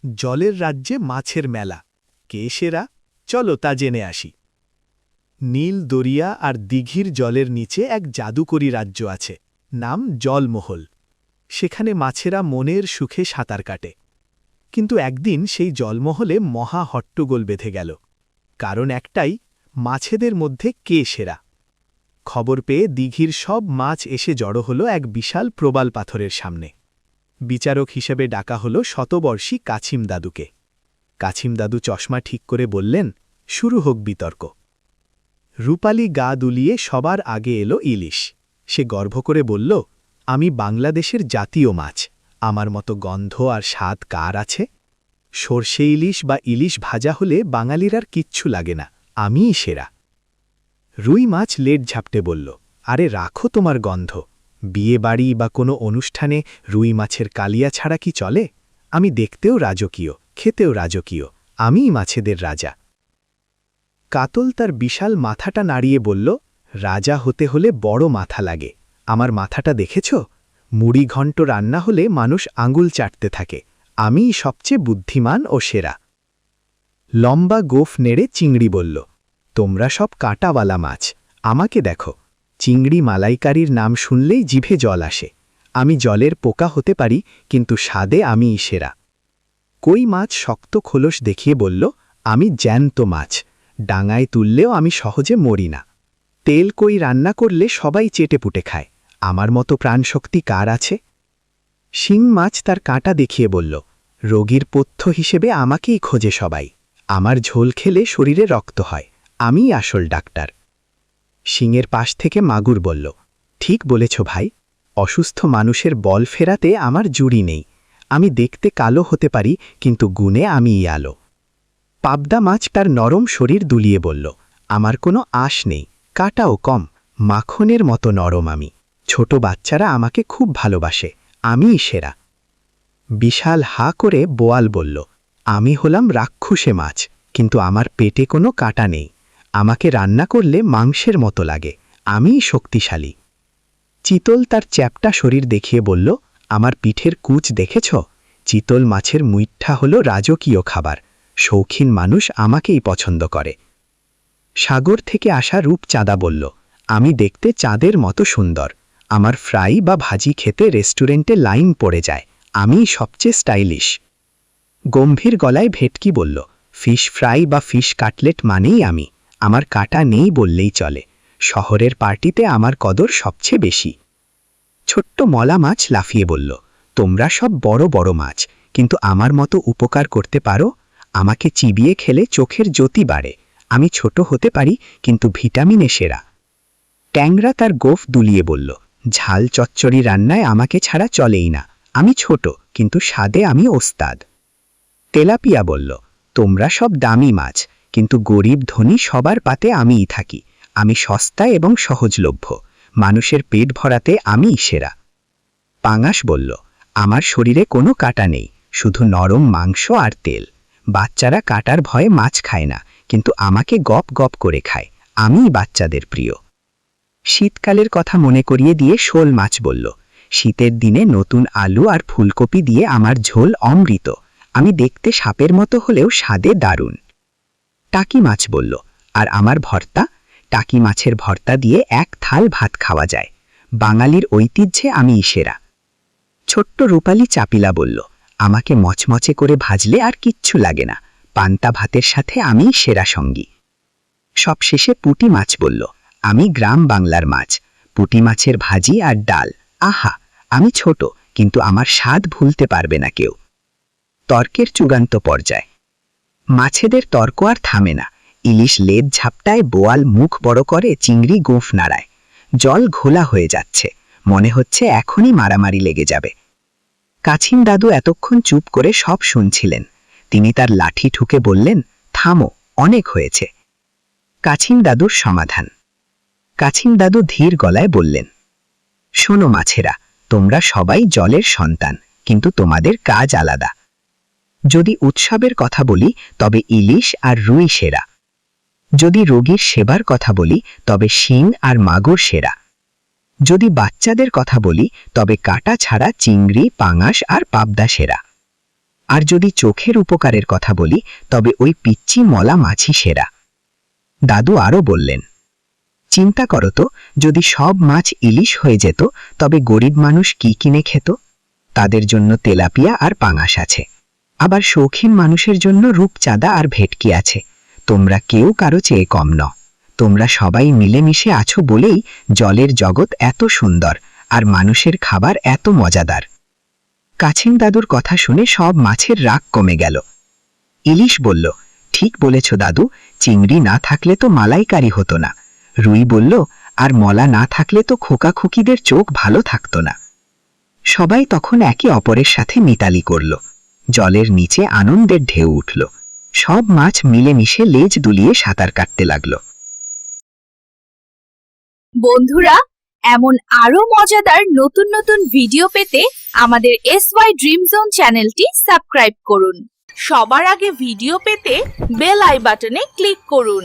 জলের রাজ্যে মাছের মেলা কে সেরা চলো তা জেনে আসি। নীল দরিয়া আর দিঘির জলের নিচে এক জাদুকরী রাজ্য আছে, নাম জলমহল। সেখানে মাছেরা মনের সুখে সাঁতার কাটে। কিন্তু একদিন সেই জলমহলে মহা হট্টগোল বেঁধে গেল। কারণ একটাই, মাছেদের মধ্যে কে সেরা। খবর পেয়ে দিঘির সব মাছ এসে জড়ো হল এক বিশাল প্রবাল পাথরের সামনে। বিচারক হিসেবে ডাকা হল শতবর্ষী কাছিম দাদুকে। কাছিম দাদু চশমা ঠিক করে বললেন, শুরু হোক বিতর্ক। রূপালী গা দুলিয়ে সবার আগে এলো ইলিশ। সে গর্ব করে বলল, আমি বাংলাদেশের জাতীয় মাছ, আমার মতো গন্ধ আর স্বাদ কার আছে? সর্ষে ইলিশ বা ইলিশ ভাজা হলে বাঙালির আর কিচ্ছু লাগে না, আমিই সেরা। রুই মাছ লেট ঝাপটে বলল, আরে রাখো তোমার গন্ধ, বিয়ে বাড়ি বা কোনো অনুষ্ঠানে রুই মাছের কালিয়া ছাড়া কি চলে? আমি দেখতেও রাজকীয়, খেতেও রাজকীয়, আমিই মাছেদের রাজা। কাতল তার বিশাল মাথাটা নাড়িয়ে বলল, রাজা হতে হলে বড় মাথা লাগে, আমার মাথাটা দেখেছ? মুড়ি ঘণ্ট রান্না হলে মানুষ আঙুল চাটতে থাকে, আমিই সবচেয়ে বুদ্ধিমান ও সেরা। লম্বা গোঁফ নেড়ে চিংড়ি বলল, তোমরা সব কাঁটাওয়ালা মাছ, আমাকে দেখো। চিংড়ি মালাইকারির নাম শুনলেই জিভে জল আসে। আমি জলের পোকা হতে পারি, কিন্তু স্বাদে আমিই সেরা। কই মাছ শক্ত খোলস দেখিয়ে বলল, আমি জ্যান্ত মাছ, ডাঙায় তুললেও আমি সহজে মরি না। তেল কই রান্না করলে সবাই চেটেপুটে খায়, আমার মতো প্রাণশক্তি কার আছে? শিং মাছ তার কাঁটা দেখিয়ে বলল, রোগীর পথ্য হিসেবে আমাকেই খোঁজে সবাই, আমার ঝোল খেলে শরীরে রক্ত হয়, আমিই আসল ডাক্তার। শিংয়ের পাশ থেকে মাগুর বলল, ঠিক বলেছ ভাই, অসুস্থ মানুষের বল ফেরাতে আমার জুড়ি নেই, আমি দেখতে কালো হতে পারি, কিন্তু গুণে আমিই আলো। পাবদা মাছ তার নরম শরীর দুলিয়ে বলল, আমার কোনো আশ নেই, কাটাও কম, মাখনের মতো নরম আমি, ছোট বাচ্চারা আমাকে খুব ভালোবাসে, আমিই সেরা। বিশাল হা করে বোয়াল বলল, আমি হলাম রাক্ষসে মাছ, কিন্তু আমার পেটে কোনো কাঁটা নেই, আমাকে রান্না করলে মাংসের মতো লাগে, আমিই শক্তিশালী। চিতল তার চ্যাপ্টা শরীর দেখিয়ে বলল, আমার পিঠের কুচ দেখেছ? চিতল মাছের মুইঠা হল রাজকীয় খাবার, শৌখিন মানুষ আমাকেই পছন্দ করে। সাগর থেকে আসা রূপচাঁদা বলল, আমি দেখতে চাঁদের মতো সুন্দর, আমার ফ্রাই বা ভাজি খেতে রেস্টুরেন্টে লাইন পড়ে যায়, আমিই সবচেয়ে স্টাইলিশ। গম্ভীর গলায় ভেটকি বলল, ফিশ ফ্রাই বা ফিশ কাটলেট মানেই আমি, আমার কাটা নেই বললেই চলে, শহরের পার্টিতে আমার কদর সবচেয়ে বেশি। ছোট্ট মলা মাছ লাফিয়ে বলল, তোমরা সব বড় বড় মাছ, কিন্তু আমার মতো উপকার করতে পারো? আমাকে চিবিয়ে খেলে চোখের জ্যোতি বাড়ে, আমি ছোট হতে পারি, কিন্তু ভিটামিনে সেরা। ট্যাংরা তার গোঁফ দুলিয়ে বলল, ঝাল চচ্চড়ি রান্নায় আমাকে ছাড়া চলেই না, আমি ছোট, কিন্তু স্বাদে আমি ওস্তাদ। তেলাপিয়া বলল, তোমরা সব দামি মাছ, কিন্তু গরিব ধনী সবার পাতে আমিই থাকি, আমি সস্তা এবং সহজলভ্য, মানুষের পেট ভরাতে আমিই সেরা। পাঙাশ বলল, আমার শরীরে কোনো কাঁটা নেই, শুধু নরম মাংস আর তেল, বাচ্চারা কাঁটার ভয়ে মাছ খায় না, কিন্তু আমাকে গপ গপ করে খায়, আমিই বাচ্চাদের প্রিয়। শীতকালের কথা মনে করিয়ে দিয়ে শোল মাছ বলল, শীতের দিনে নতুন আলু আর ফুলকপি দিয়ে আমার ঝোল অমৃত, আমি দেখতে সাপের মতো হলেও স্বাদে দারুণ। টাকি মাছ বলল, আর আমার ভর্তা? টাকি মাছের ভর্তা দিয়ে এক থাল ভাত খাওয়া যায়, বাঙালির ঐতিহ্যে আমিই সেরা। ছোট্ট রূপালী চাপিলা বলল, আমাকে মচমচে করে ভাজলে আর কিচ্ছু লাগে না, পান্তা ভাতের সাথে আমিই সেরা সঙ্গী। সবশেষে পুঁটি মাছ বলল, আমি গ্রাম বাংলার মাছ, পুঁটি মাছের ভাজি আর ডাল, আহা, আমি ছোট, কিন্তু আমার স্বাদ ভুলতে পারবে না কেউ। তর্কের চূড়ান্ত পর্যায়। মাছেদের তর্ক আর থামে না, ইলিশ লেজ ঝাপটায়, বোয়াল মুখ বড় করে, চিংড়ি গোঁফ নাড়ায়, জল ঘোলা হয়ে যাচ্ছে, মনে হচ্ছে এখনই মারামারি লেগে যাবে। কাছিম দাদু এতক্ষণ চুপ করে সব শুনছিলেন, তিনি তার লাঠি ঠুকে বললেন, থামো, অনেক হয়েছে। কাছিম দাদুর সমাধান। কাছিম দাদু ধীর গলায় বললেন, শোনো মাছেরা, তোমরা সবাই জলের সন্তান, কিন্তু তোমাদের কাজ আলাদা। যদি উৎসবের কথা বলি, তবে ইলিশ আর রুই সেরা। যদি রোগীর সেবার কথা বলি, তবে শিং আর মাগুর সেরা। যদি বাচ্চাদের কথা বলি, তবে কাটা ছাড়া চিংড়ি, পাঙাশ আর পাবদা সেরা। আর যদি চোখের উপকারের কথা বলি তবে ওই পিচ্চি মলা মাছই সেরা। দাদু আরও বললেন, চিন্তা করো তো, যদি সব মাছ ইলিশ হয়ে যেত তবে গরিব মানুষ কি কিনে খেত? তাদের জন্য তেলাপিয়া আর পাঙাশ আছে, আবার শৌখিন মানুষের জন্য রূপচাঁদা আর ভেটকি আছে। তোমরা কেউ কারো চেয়ে কম ন। তোমরা সবাই মিলেমিশে আছো বলেই জলের জগৎ এত সুন্দর আর মানুষের খাবার এত মজাদার। কাছিম দাদুর কথা শুনে সব মাছের রাগ কমে গেল। ইলিশ বলল, ঠিক বলেছ দাদু, চিংড়ি না থাকলে তো মালাইকারি হতো না। রুই বলল, আর মলা না থাকলে তো খোকাখুকিদের চোখ ভালো থাকতো না। সবাই তখন একে অপরের সাথে মিতালি করল। জলের নিচে আনন্দের ঢেউ উঠল। সব মাছ মিলেমিশে লেজ দুলিয়ে সাঁতার কাটতে লাগলো। বন্ধুরা, এমন আরো মজাদার নতুন নতুন ভিডিও পেতে আমাদের SY ড্রিম জোন চ্যানেলটি সাবস্ক্রাইব করুন। সবার আগে ভিডিও পেতে বেল আই বাটনে ক্লিক করুন।